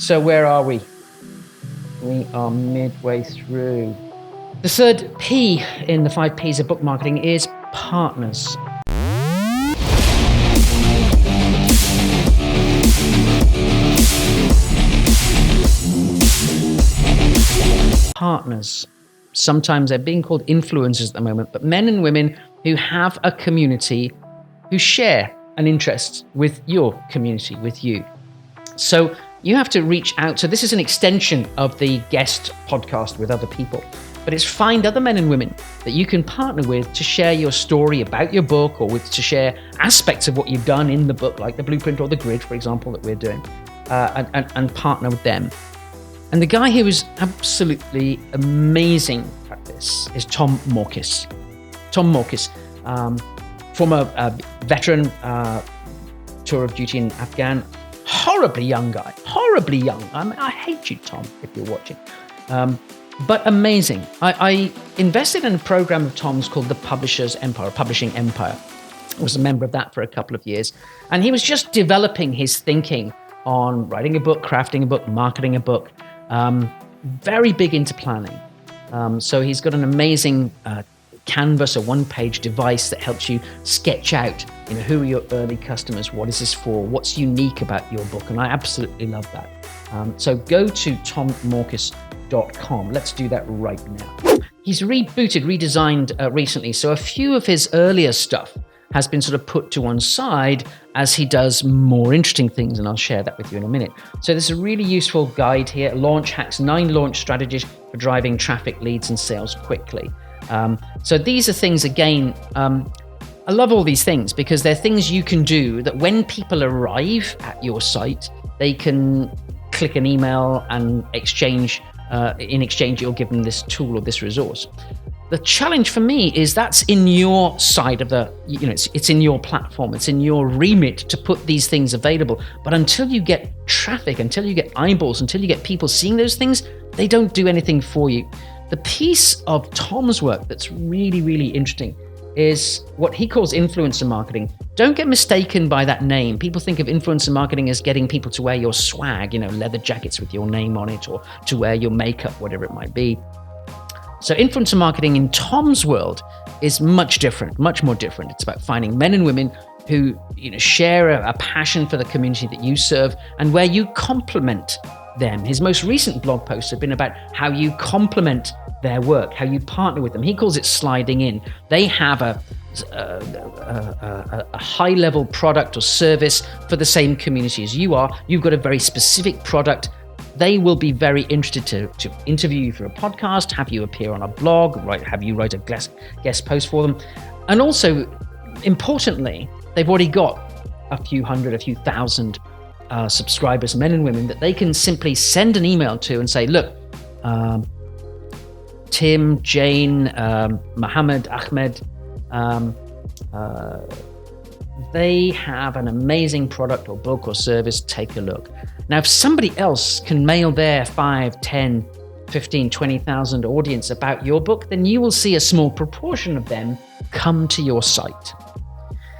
So where are we? We are midway through. The third P in the 5 Ps of book marketing is partners. Partners. Sometimes they're being called influencers at the moment, but men and women who have a community, who share an interest with your community, with you. So you have to reach out. So this is an extension of the guest podcast with other people, but it's find other men and women that you can partner with to share your story about your book, or to share aspects of what you've done in the book, like the blueprint or the grid, for example, that we're doing, and partner with them. And the guy who is absolutely amazing at this is Tom MORKES. Tom MORKES, former veteran, tour of duty in Afghan, horribly young guy, horribly young. I hate you, Tom, if you're watching. But amazing. I invested in a program of Tom's called the Publishing Empire. I was a member of that for a couple of years. And he was just developing his thinking on writing a book, crafting a book, marketing a book. Very big into planning. So he's got an amazing canvas, a one-page device that helps you sketch out, who are your early customers, what is this for, what's unique about your book, and I absolutely love that. So go to tommorkes.com. Let's do that right now. He's redesigned recently, so a few of his earlier stuff has been sort of put to one side as he does more interesting things, and I'll share that with you in a minute. So there's a really useful guide here, Launch Hacks, 9 launch strategies for driving traffic, leads, and sales quickly. So these are things, again, I love all these things because they're things you can do that when people arrive at your site, they can click an email and exchange. In exchange, you'll give them this tool or this resource. The challenge for me is that's in your side of the, it's in your platform, it's in your remit to put these things available. But until you get traffic, until you get eyeballs, until you get people seeing those things, they don't do anything for you. The piece of Tom's work that's really, really interesting is what he calls influencer marketing. Don't get mistaken by that name. People think of influencer marketing as getting people to wear your swag, leather jackets with your name on it, or to wear your makeup, whatever it might be. So influencer marketing in Tom's world is much different, much more different. It's about finding men and women who share a passion for the community that you serve, and where you complement them. His most recent blog posts have been about how you complement their work, how you partner with them. He calls it sliding in. They have a high-level product or service for the same community as you are. You've got a very specific product. They will be very interested to interview you for a podcast, have you appear on a blog, have you write a guest post for them. And also, importantly, they've already got a few hundred, a few thousand subscribers, men and women, that they can simply send an email to and say, look, Tim, Jane, Mohammed, Ahmed, they have an amazing product or book or service, take a look. Now, if somebody else can mail their 5, 10, 15, 20,000 audience about your book, then you will see a small proportion of them come to your site.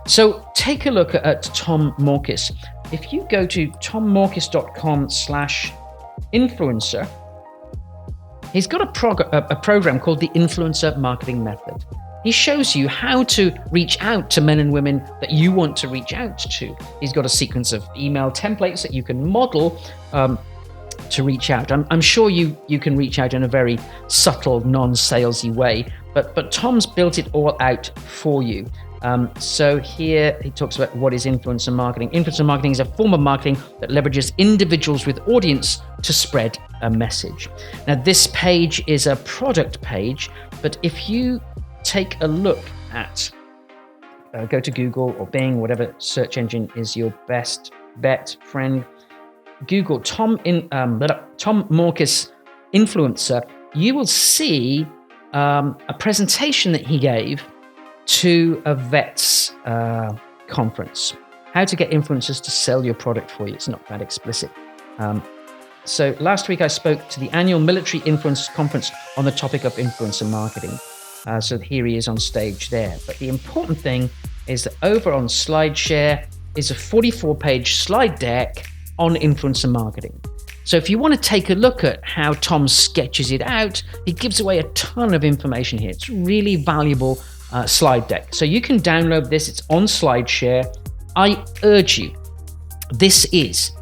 So take a look at Tom MORKES. If you go to tommorkes.com/influencer, he's got a program called the Influencer Marketing Method. He shows you how to reach out to men and women that you want to reach out to. He's got a sequence of email templates that you can model to reach out. I'm sure you can reach out in a very subtle, non-salesy way, but Tom's built it all out for you. So here he talks about what is influencer marketing. Influencer marketing is a form of marketing that leverages individuals with audience to spread a message. Now, this page is a product page, but if you take a look at, go to Google or Bing, whatever search engine is your best bet, friend. Google Tom MORKES influencer. You will see a presentation that he gave to a vets conference. How to get influencers to sell your product for you. It's not that explicit. So last week I spoke to the annual military influence conference on the topic of influencer marketing. So here he is on stage there. But the important thing is that over on SlideShare is a 44-page slide deck on influencer marketing. So if you want to take a look at how Tom sketches it out, he gives away a ton of information here. It's really valuable slide deck. So you can download this. It's on SlideShare. I urge you, this is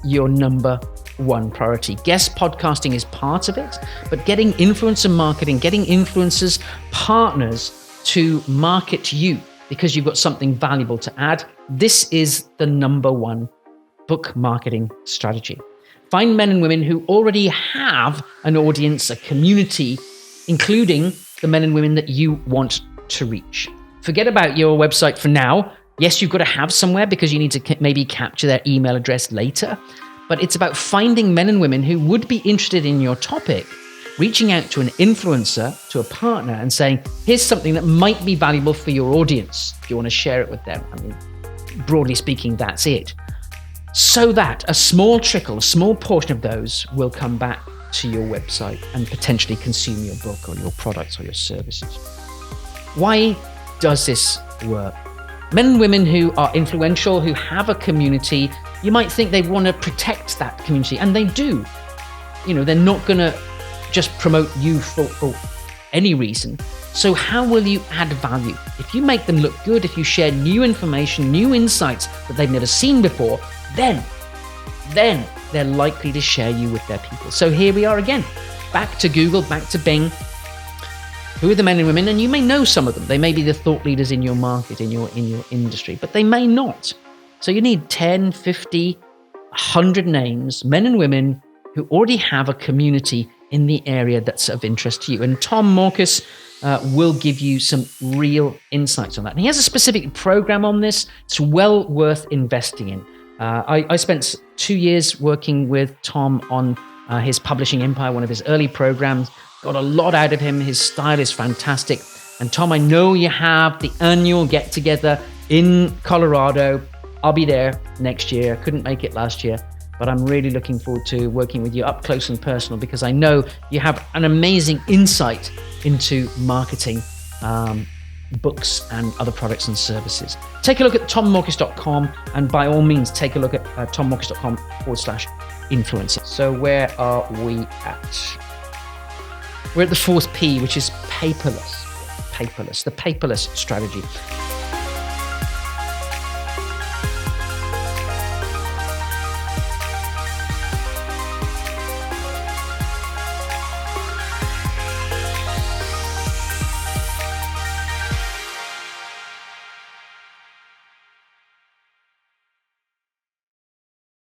your number one priority. Guest podcasting is part of it, but getting influencer marketing, getting influencers, partners to market you because you've got something valuable to add, this is the number one book marketing strategy. Find men and women who already have an audience, a community, including the men and women that you want to reach. Forget about your website for now. Yes, you've got to have somewhere because you need to maybe capture their email address later, but it's about finding men and women who would be interested in your topic, reaching out to an influencer, to a partner, and saying, here's something that might be valuable for your audience. Do you want to share it with them? I mean, broadly speaking, that's it. So that a small trickle, a small portion of those will come back to your website and potentially consume your book or your products or your services. Why does this work? Men and women who are influential, who have a community, you might think they want to protect that community, and they do. You know, they're not going to just promote you for any reason. So how will you add value? If you make them look good, if you share new information, new insights that they've never seen before, then they're likely to share you with their people. So here we are again, back to Google, back to Bing. Who are the men and women? And you may know some of them. They may be the thought leaders in your market, in your industry, but they may not. So you need 10, 50, 100 names, men and women who already have a community in the area that's of interest to you. And Tom MORKES will give you some real insights on that. And he has a specific program on this. It's well worth investing in. I spent 2 years working with Tom on his publishing empire, one of his early programs. Got a lot out of him. His style is fantastic. And Tom, I know you have the annual get-together in Colorado. I'll be there next year. Couldn't make it last year, but I'm really looking forward to working with you up close and personal because I know you have an amazing insight into marketing books and other products and services. Take a look at tommorkes.com, and by all means, take a look at tommorkes.com/influencer. So where are we at? We're at the fourth P, which is paperless. Paperless, the paperless strategy.